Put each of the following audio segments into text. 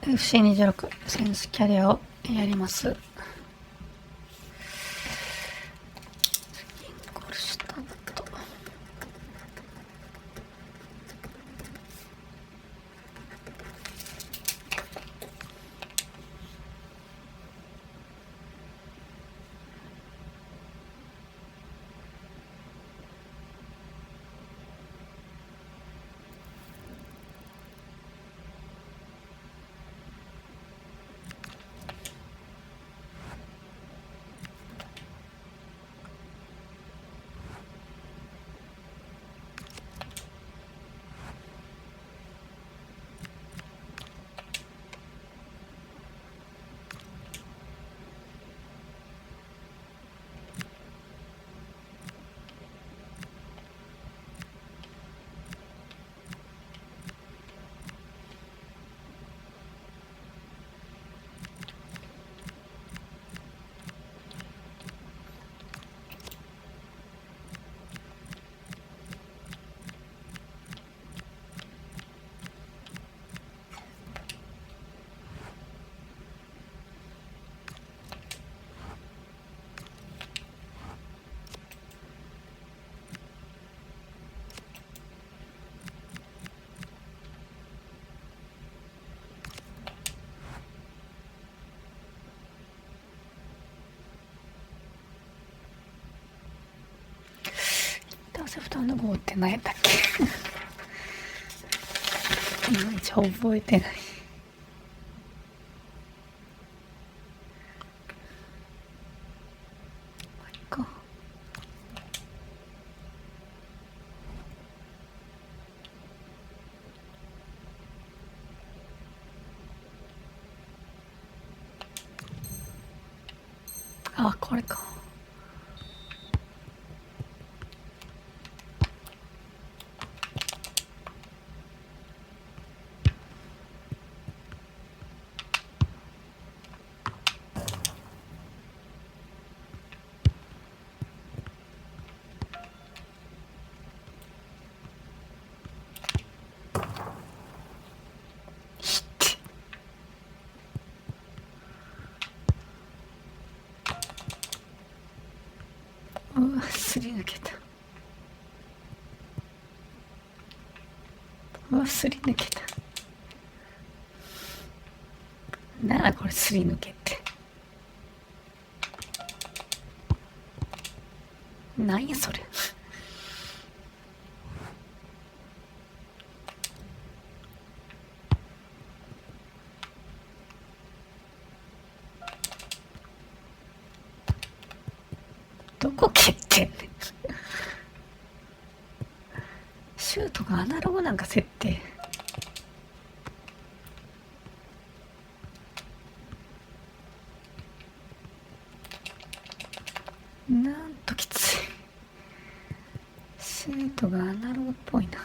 FC26 選手キャリアをやります。インゴルシュタット。セフトの号って何やったっけいまいち覚えてない。あ、これか。うわ、すり抜けた。うわ、すり抜けた。なあ、これすり抜けってなんやそれ。どこ蹴ってんねん。シュートがアナログなんか設定。なんときつい。シュートがアナログっぽいな。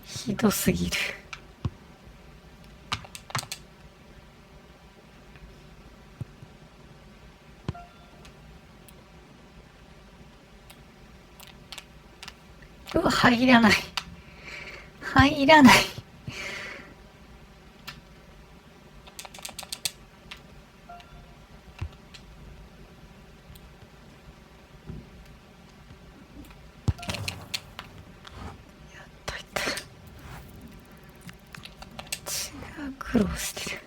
ひどすぎる。うわ、入らない。入らない。やっといた。違う、苦労してる。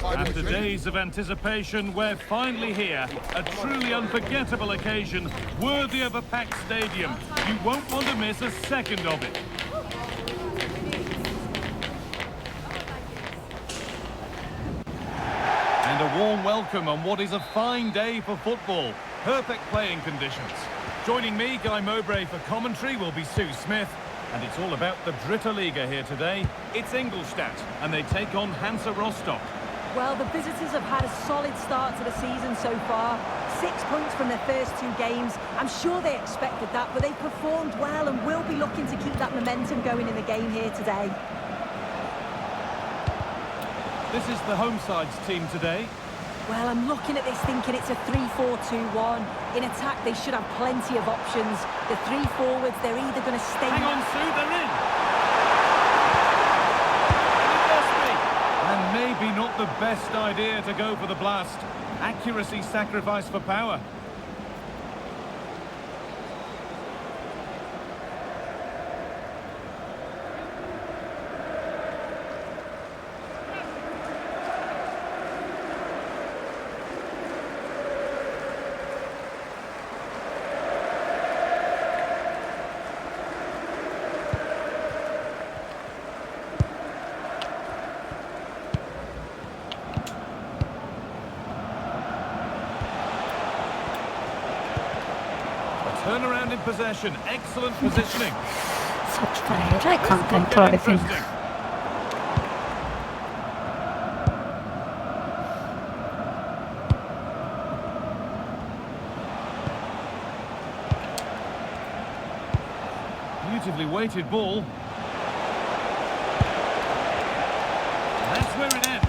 After days of anticipation, we're finally here. A truly unforgettable occasion, worthy of a packed stadium. You won't want to miss a second of it. And a warm welcome on what is a fine day for football. Perfect playing conditions. Joining me, Guy Mowbray, for commentary will be Sue Smith. And it's all about the Dritte Liga here today. It's Ingolstadt, and they take on Hansa Rostock. Well, the visitors have had a solid start to the season so far. 6 points from their first 2 games. I'm sure they expected that, but they've performed well and will be looking to keep that momentum going in the game here today. This is the home side's team today. Well, I'm looking at this thinking it's a 3-4-2-1. In attack, they should have plenty of options. The 3 forwards, they're either going to stay... Hang on, Sue, they're in! And maybe not the best idea to go for the blast. Accuracy sacrificed for power. Turnaround in possession, excellent positioning. さっきからえらい簡単に取られてる。Beautifully weighted ball. That's where it ends.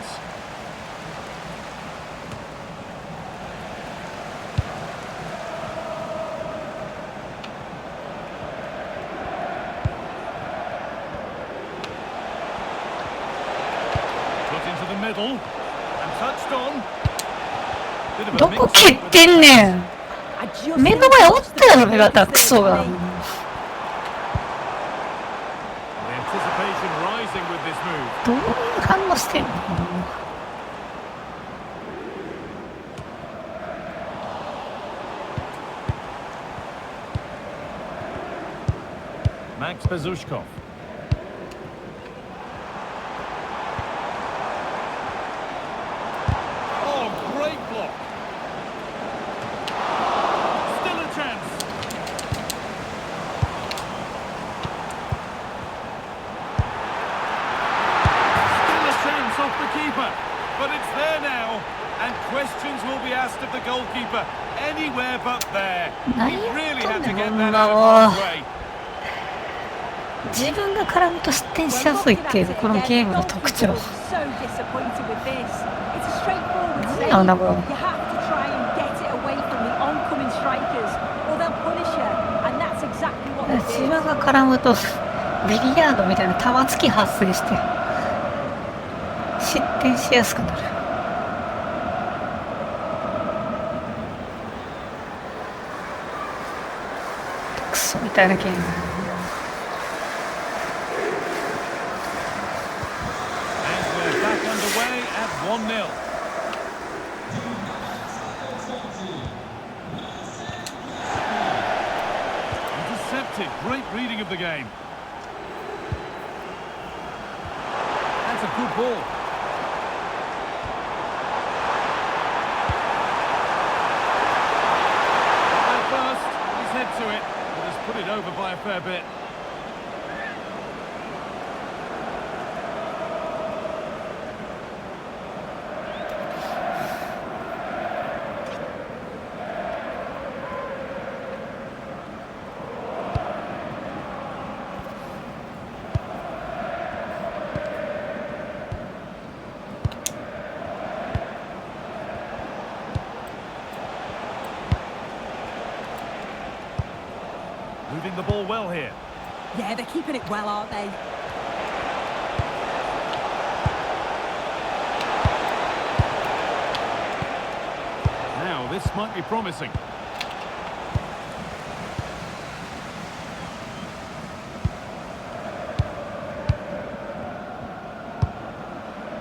Middle and touched on. どこ蹴ってんねん。目の前おったやろ、目がたクソが。どういう反応してんの。Max Bezushkov. But it's there now, and questions will be asked of the goalkeeper. Anywhere but there. He really had to get that out of his way. 自分が絡むと失点しやすいっていうこのゲームの特徴。なんだこれ。自分が絡むとビリヤードみたいな玉突き発生して。失点しやすくなる。クソみたいなゲーム。Great reading of the game. That's a good ball. To it, but has put it over by a fair bit. Moving the ball well here. Yeah, they're keeping it well, aren't they? This might be promising.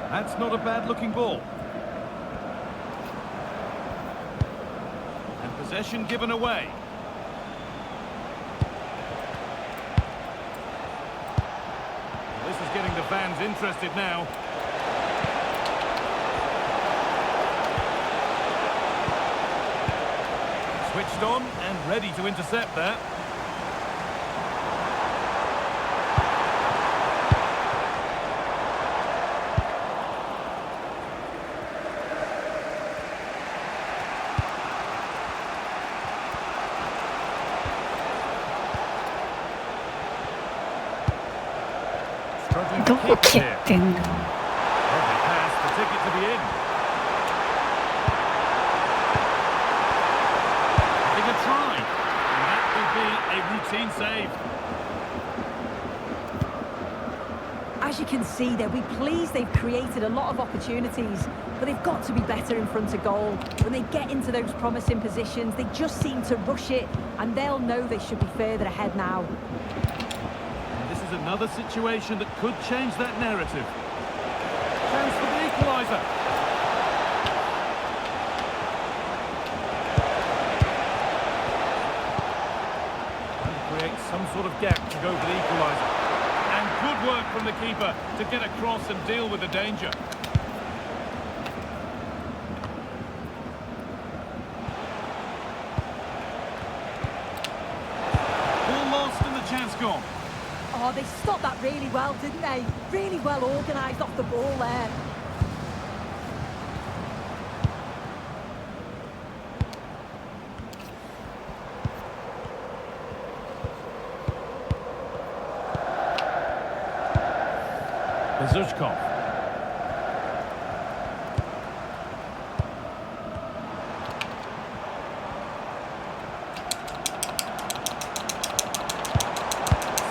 That's not a bad-looking ball. And possession given away. Well, this is getting the fans interested now. Switched on and ready to intercept that. Struggling ど to こ keep 蹴 it っ here. てんの？ Lovely pass, the ticket to be in. Having a try, and that will be a routine save. As you can see, they'll be pleased they've created a lot of opportunities, but they've got to be better in front of goal. When they get into those promising positions, they just seem to rush it, and they'll know they should be further ahead now. And this is another situation that could change that narrative. Chance for the equaliser. Trying to create some sort of gap to go for the equaliser. And good work from the keeper to get across and deal with the danger. Ball lost and the chance gone. Oh, they stopped that really well, didn't they? Really well organised off the ball there. Bezushkov.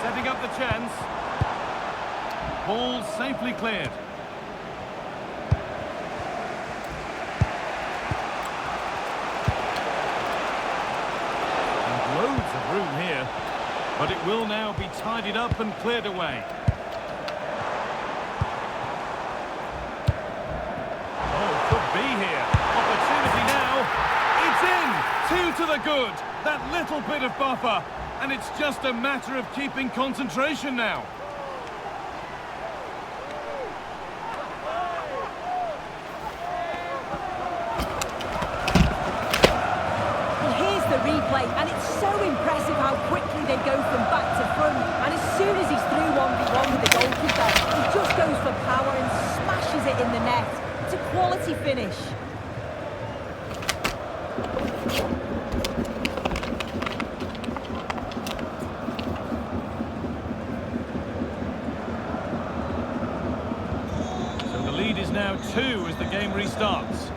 Setting up the chance. Ball safely cleared. And loads of room here, but it will now be tidied up and cleared away. Be here. Opportunity now. It's in. 2 to the good. That little bit of buffer. And it's just a matter of keeping concentration now. Well, here's the replay, and it's so impressive how quickly they go from back to front. And as soon as he's through 1v1 with the goalkeeper, he just goes for power and smashes it in the net. It's a quality finish. So the lead is now 2 as the game restarts.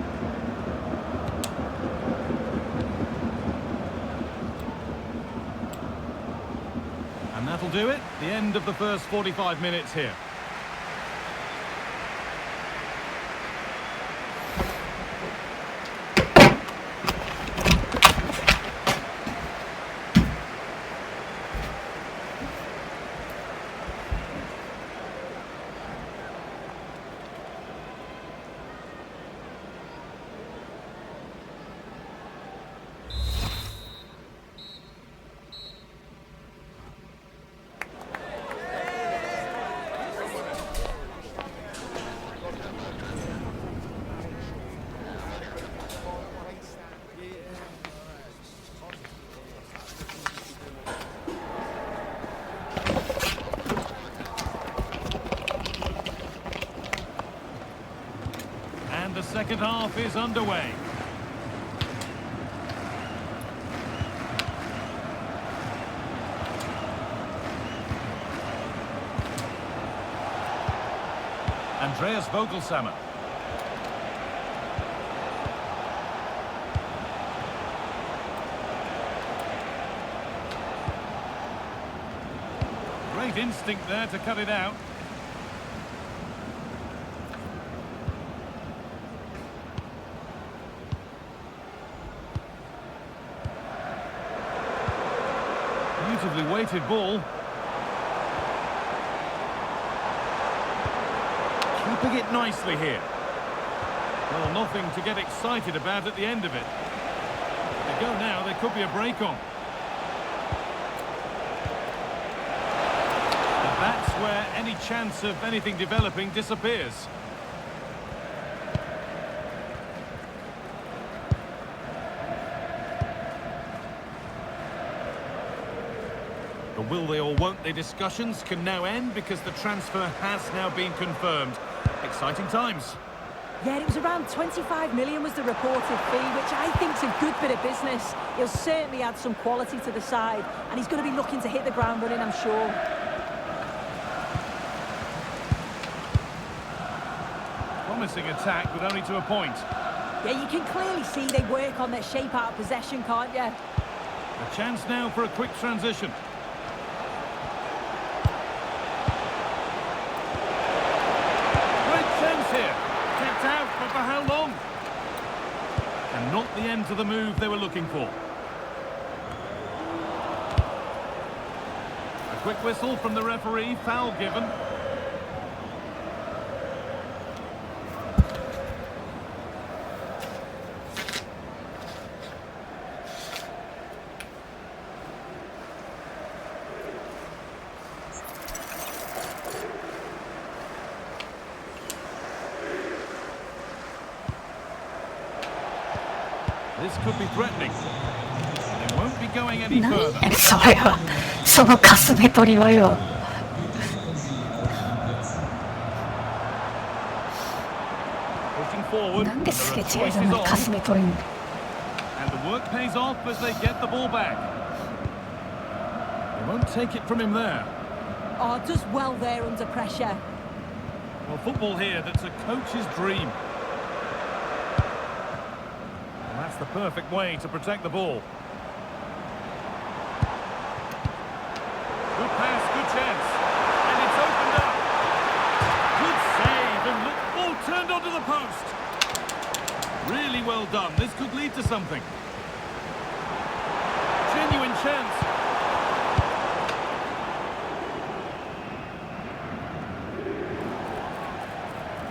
And that'll do it. The end of the first 45 minutes here. And the second half is underway. Andreas Vogelsammer. Great instinct there to cut it out. weighted ball. Keeping it nicely here. Well, nothing to get excited about at the end of it. If they go now, there could be a break on. And that's where any chance of anything developing disappears. The will they or won't they discussions can now end because the transfer has now been confirmed. Exciting times. Yeah, it was around 25 million was the reported fee, which I think's a good bit of business. He'll certainly add some quality to the side, and he's going to be looking to hit the ground running, I'm sure. Promising attack, but only to a point. Yeah, you can clearly see they work on their shape out of possession, can't you? A chance now for a quick transition. Here, kept out, but for how long? And not the end to the move they were looking for. A quick whistle from the referee, foul given. This could be threatening. They won't be going any 何 further. やそれは。そのかすめ取りはよ。 Pushing forward. なんで There す are れ違い choices ざまにか on. すめ取るんだ。 And the work pays off as they get the ball back. They won't take it from him there. Oh, does well there under pressure. Well, football here, that's a coach's dream. And that's the perfect way to protect the ball. Good pass, good chance. And it's opened up. Good save, and look, ball turned onto the post. Really well done. This could lead to something. Genuine chance.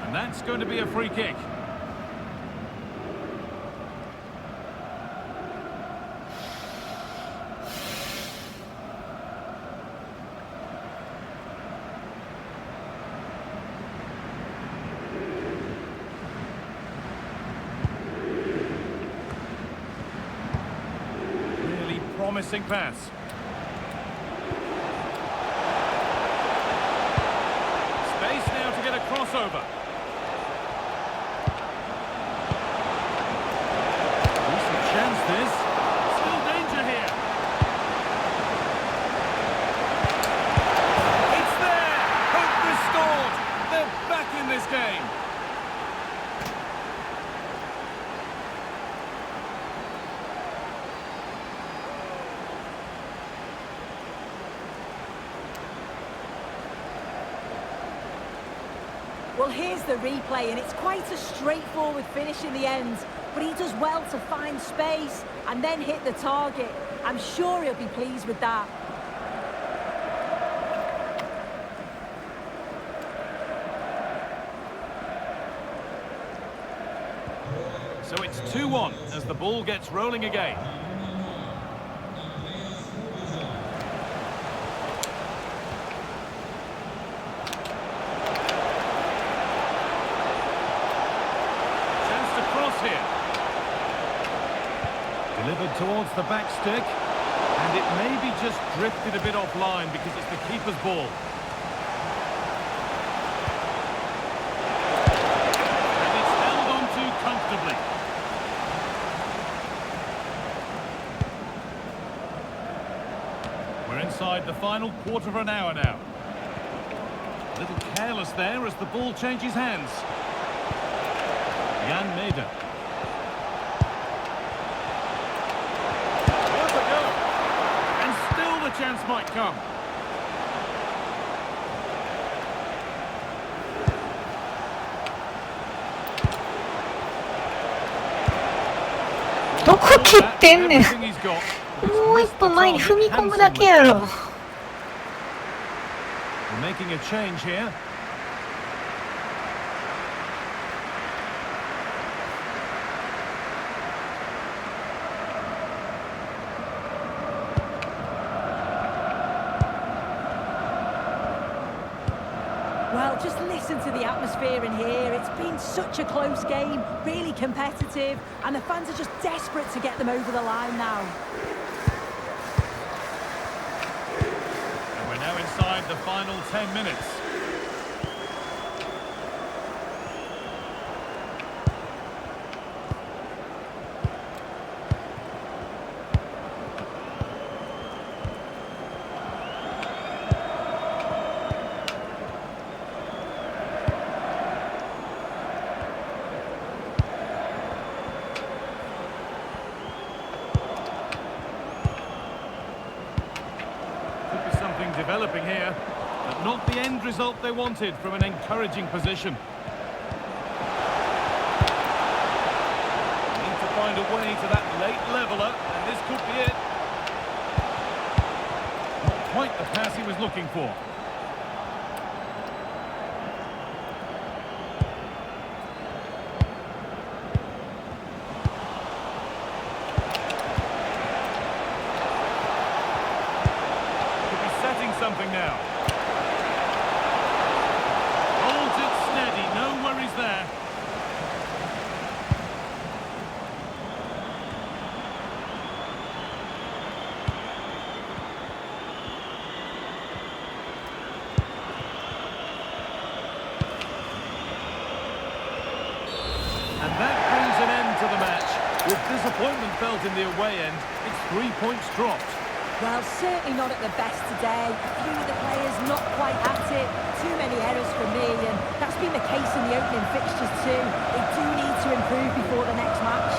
And that's going to be a free kick. Really promising pass. Space now to get a crossover. Decent chance this. Still danger here. It's there. Hope restored. They're back in this game. Well, here's the replay, and it's quite a straightforward finish in the end. But he does well to find space and then hit the target. I'm sure he'll be pleased with that. So it's 2-1 as the ball gets rolling again. Chance to cross here. Delivered towards the back stick. And it maybe just drifted a bit offline because it's the keeper's ball. And it's held onto comfortably. We're inside the final quarter of an hour now. A little careless there as the ball changes hands. Jan Maeda. Worth a go. And still the chance might come. どこ切ってんねん。 Everything he's got. もう一歩前に踏み込むだけやろ。making a change here. Well, just listen to the atmosphere in here. It's been such a close game, really competitive, and the fans are just desperate to get them over the line now. And we're now inside the final 10 minutes. Developing here, but not the end result they wanted from an encouraging position. Need to find a way to that late leveller, and this could be it. Not quite the pass he was looking for. Something now. Holds it steady, no worries there. And that brings an end to the match. With disappointment felt in the away end, it's 3 points dropped. Well, certainly not at the best today. A few of the players not quite at it. Too many errors for me, and that's been the case in the opening fixtures too. They do need to improve before the next match.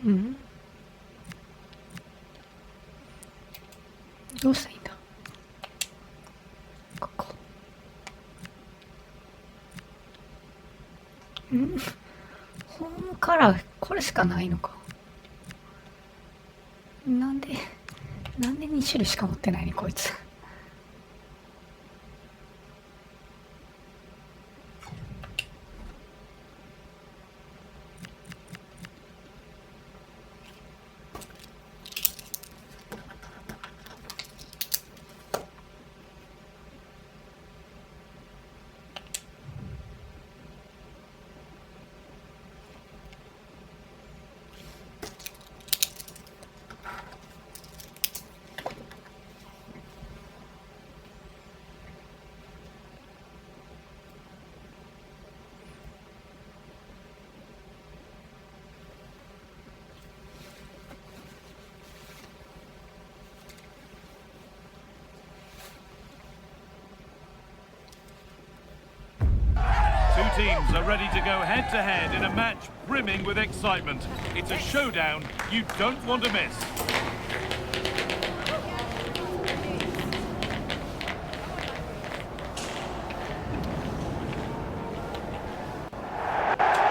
うん、どうしたらいいんだ。ここ。ホームカラーこれしかないのか。なんで2種類しか持ってないねこいつ。Two teams are ready to go head-to-head in a match brimming with excitement. It's a showdown you don't want to miss.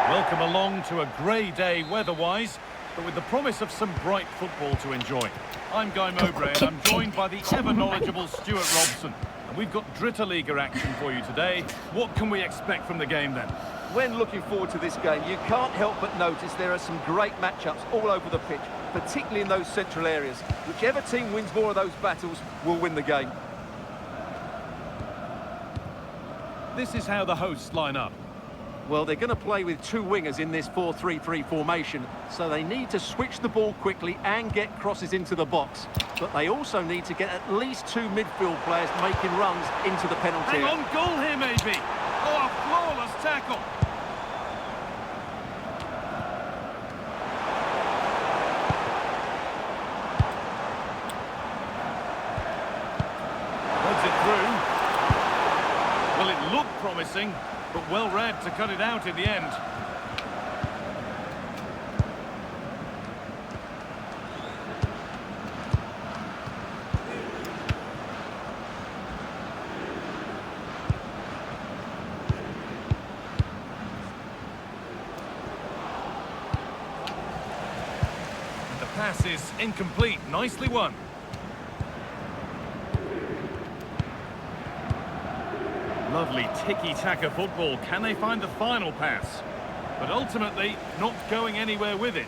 Welcome along to a grey day weather-wise, but with the promise of some bright football to enjoy. I'm Guy Mowbray and I'm joined by the ever-knowledgeable Stuart Robson. And we've got Dritte action for you today. What can we expect from the game then? When looking forward to this game, you can't help but notice there are some great matchups all over the pitch, particularly in those central areas. Whichever team wins more of those battles will win the game. This is how the hosts line up. Well, they're going to play with two wingers in this 4-3-3 formation, so they need to switch the ball quickly and get crosses into the box. But they also need to get at least two midfield players making runs into the penalty Hang area. on, goal here maybe. Oh, a flawless tackle. Puts it through. Well, it looked promising, but well read to cut it out in the end. And the pass is incomplete. Nicely won. Lovely tiki-taka football. Can they find the final pass? But ultimately, not going anywhere with it.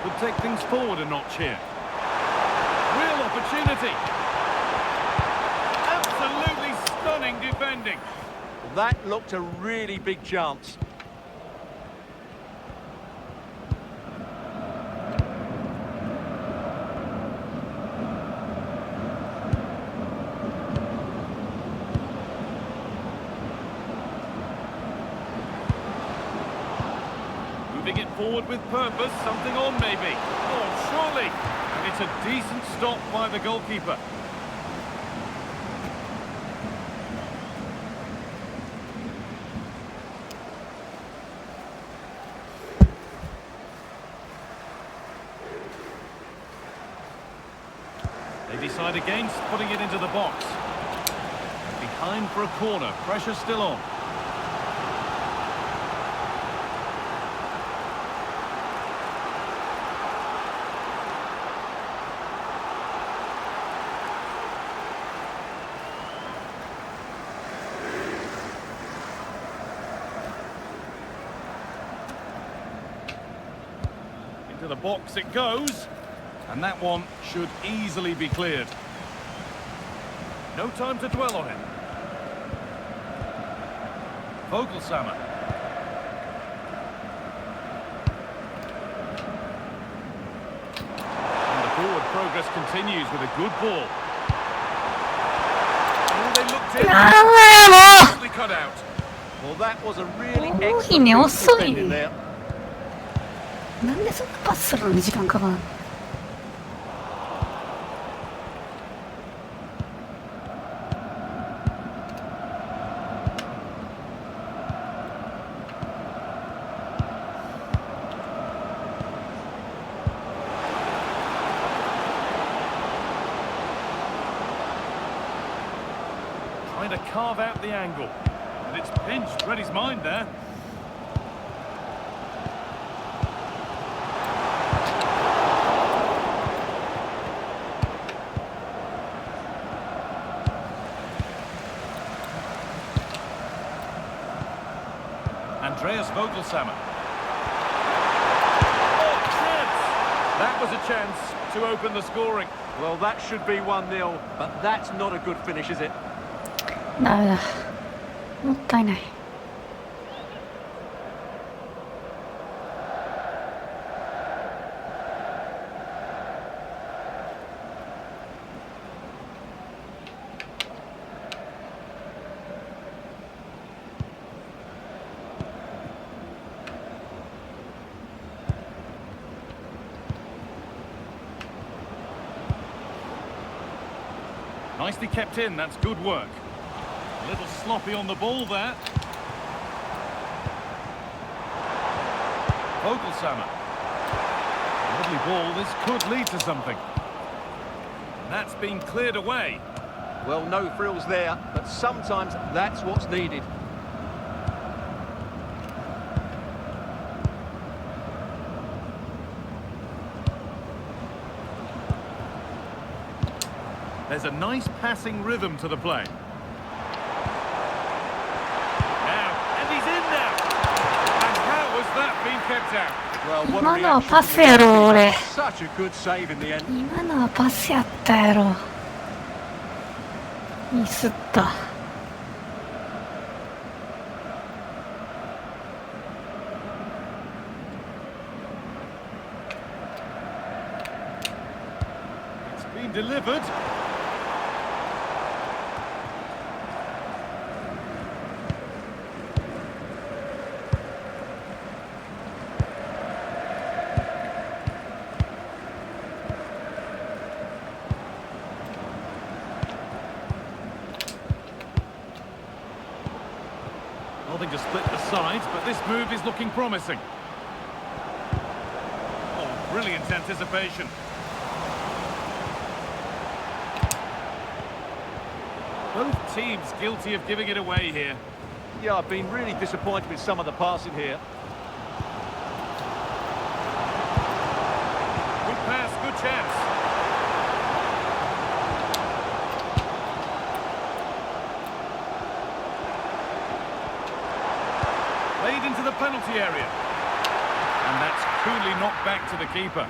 Could take things forward a notch here. Real opportunity. Absolutely stunning defending. That looked a really big chance. Moving it forward with purpose, something on maybe. Oh, surely. And it's a decent stop by the goalkeeper. They decide against putting it into the box. Behind for a corner, pressure still on. Into the box it goes. And that one should easily be cleared. No time to dwell on it. Vogelsammer. And the forward progress continues with a good ball. Oh, they looked in. Nicely cut out. Well, that was a really 多 excellent いね、 piece of 遅い defending ね。 there. なんでそんなパスするのに時間かかるの。Trying to carve out the angle. And it's pinched. Read his mind there. Andreas Vogelsammer. Oh, chance! That was a chance to open the scoring. Well, that should be 1-0, but that's not a good finish, is it? ダメだ。もったいない。Nicely kept in, that's good work. A little sloppy on the ball there. Vogelsammer. Lovely ball, this could lead to something. And that's been cleared away. Well, no frills there, but sometimes that's what's needed. There's a nice passing rhythm to the play. Now, and he's in now. And how has that been kept out? Well, what 今 a のは reaction パスやろ、俺。 Such a good save in the end. 今のはパスやったやろ。ミスった。It's been delivered. Nothing to split the sides, but this move is looking promising. Oh, brilliant anticipation. Both teams guilty of giving it away here. Yeah, I've been really disappointed with some of the passing here. Good pass, good chance. Played into the penalty area. And that's coolly knocked back to the keeper.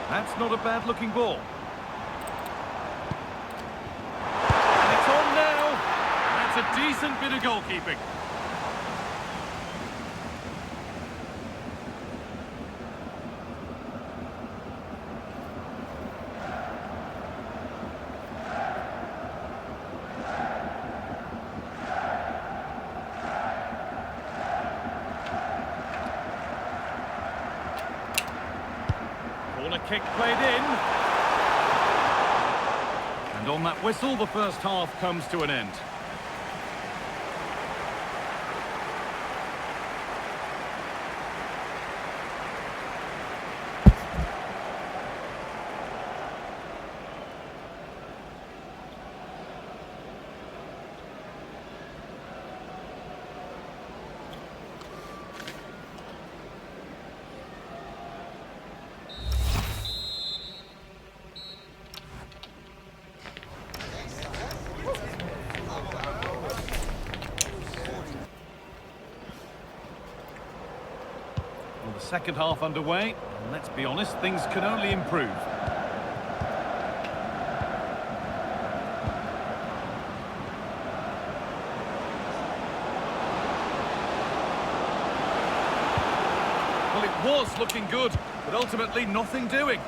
That's not a bad-looking ball. And it's on now. That's a decent bit of goalkeeping. Corner kick played in. And on that whistle, the first half comes to an end. Well, the second half underway, and let's be honest, things can only improve. Well, it was looking good, but ultimately nothing doing.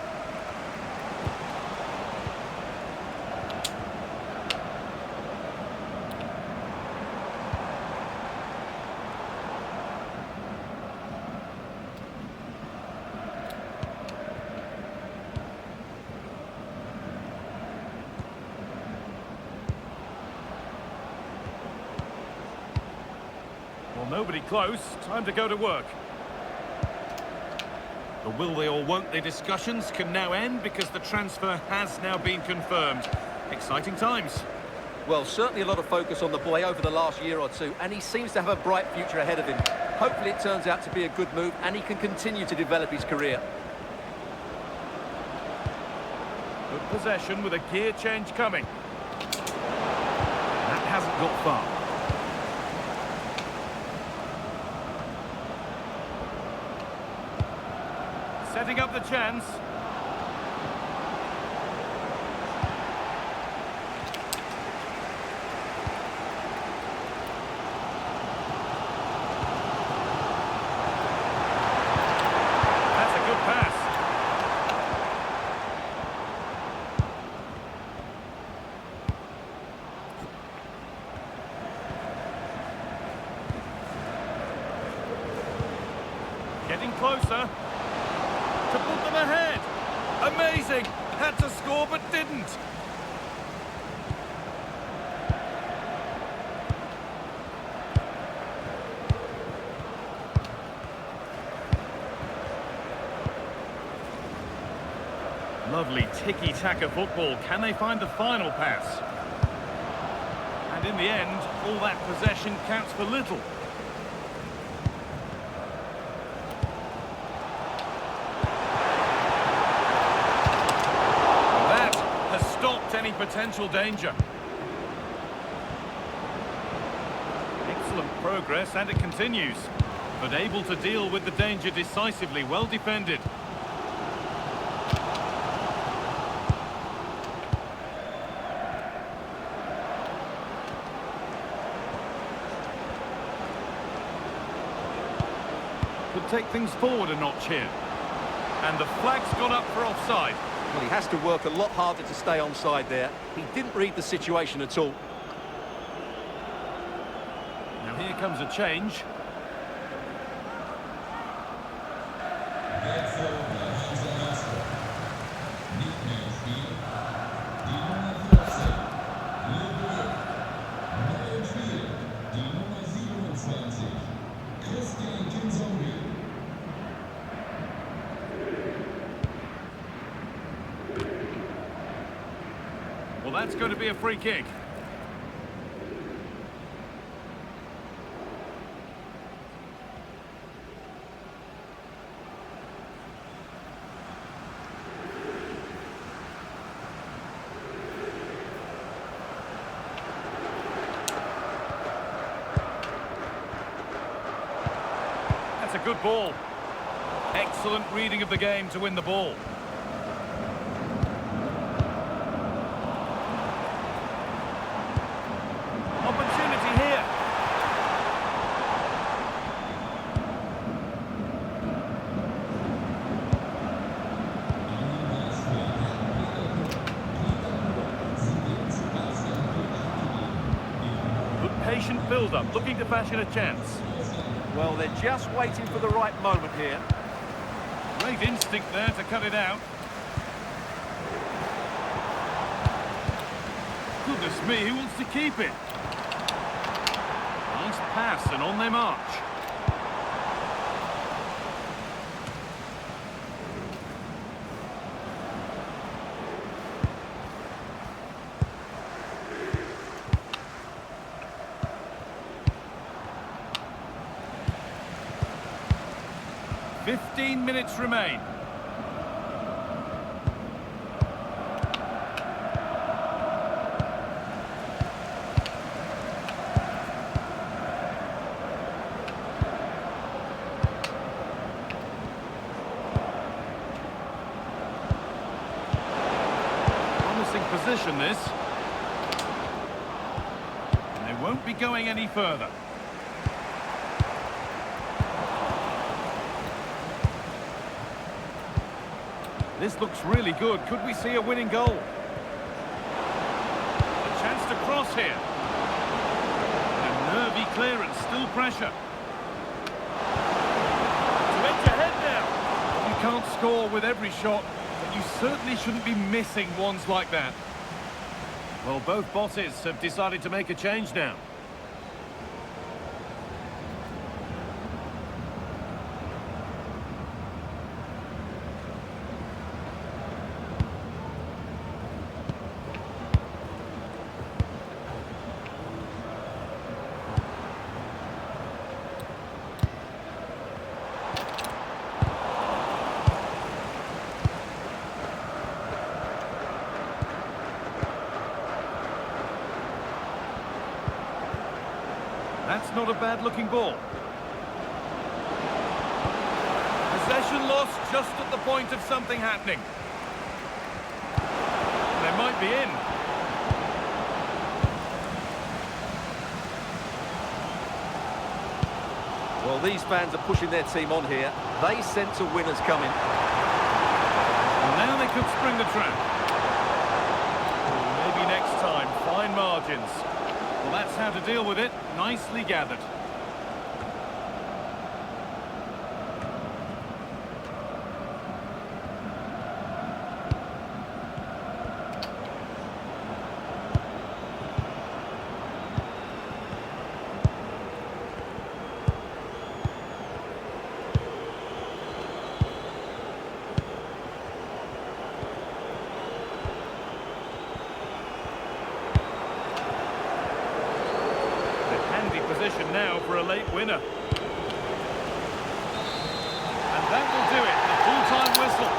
Well, nobody close. Time to go to work. The will they or won't they discussions can now end because the transfer has now been confirmed. Exciting times. Well, certainly a lot of focus on the boy over the last year or two, and he seems to have a bright future ahead of him. Hopefully it turns out to be a good move and he can continue to develop his career. Good possession with a gear change coming. That hasn't got far. Setting up the chance. That's a good pass. Getting closer. To put them ahead. Amazing. Had to score but didn't. Lovely ticky-taka football. Can they find the final pass? And in the end, all that possession counts for little. Any potential danger. Excellent progress and it continues, but able to deal with the danger decisively. Well defended. Could take things forward a notch here, and the flag's gone up for offside. Well, he has to work a lot harder to stay onside there. He didn't read the situation at all. Now here comes a change. Well, that's going to be a free kick. That's a good ball. Excellent reading of the game to win the ball. Patient build-up, looking to fashion a chance. Well, they're just waiting for the right moment here. Great instinct there to cut it out. Goodness me, who wants to keep it? Nice pass and on they march. Fifteen minutes remain. Promising position this. And they won't be going any further. This looks really good. Could we see a winning goal? A chance to cross here. A nervy clearance, still pressure. To edge ahead now. You can't score with every shot, but you certainly shouldn't be missing ones like that. Well, both bosses have decided to make a change now. That's not a bad-looking ball. Possession lost just at the point of something happening. They might be in. Well, these fans are pushing their team on here. They sense a winner's coming. And now they could spring the trap. Maybe next time, fine margins. Well, that's how to deal with it. Nicely gathered. Position now for a late winner. And that will do it, the full-time whistle.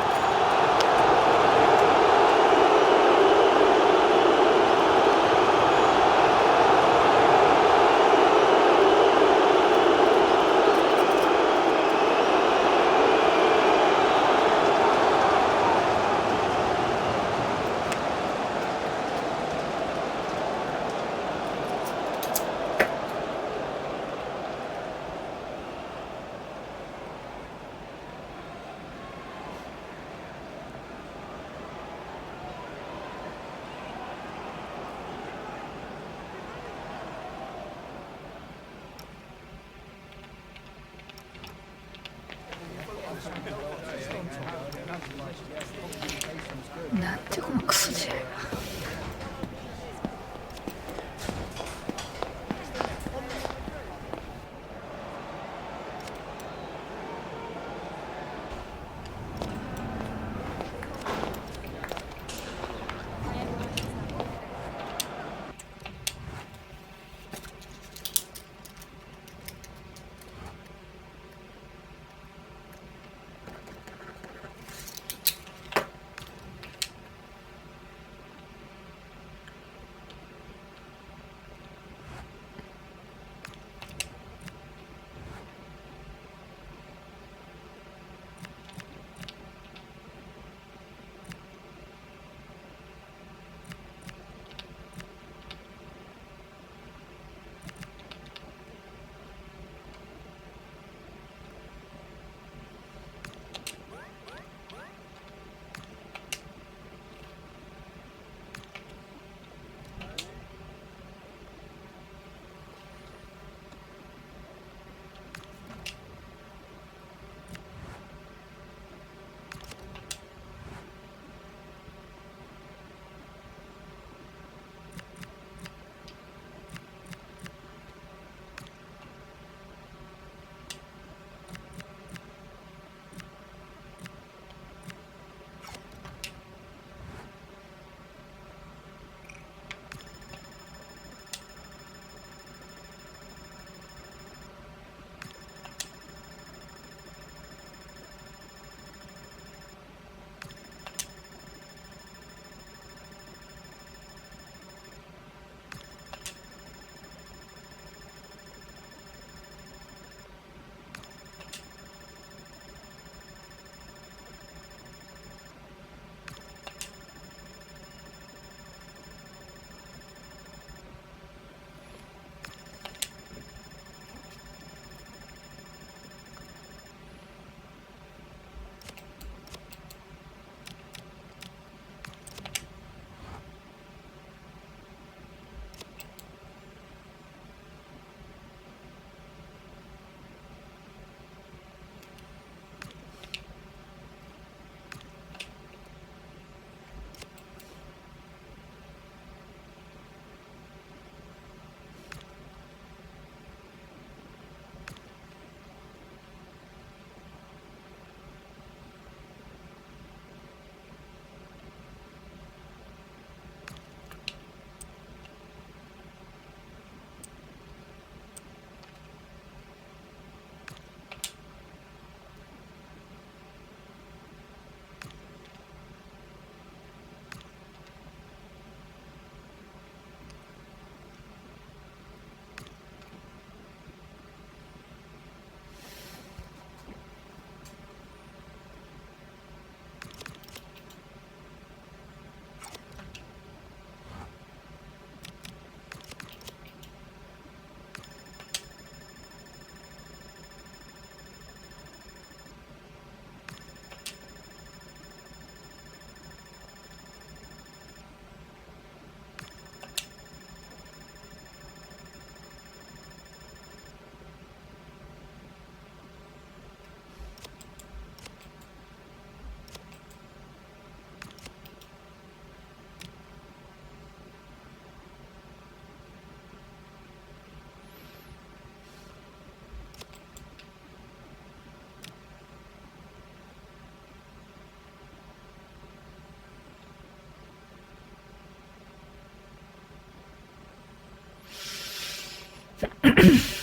なんてこのクソ試合。した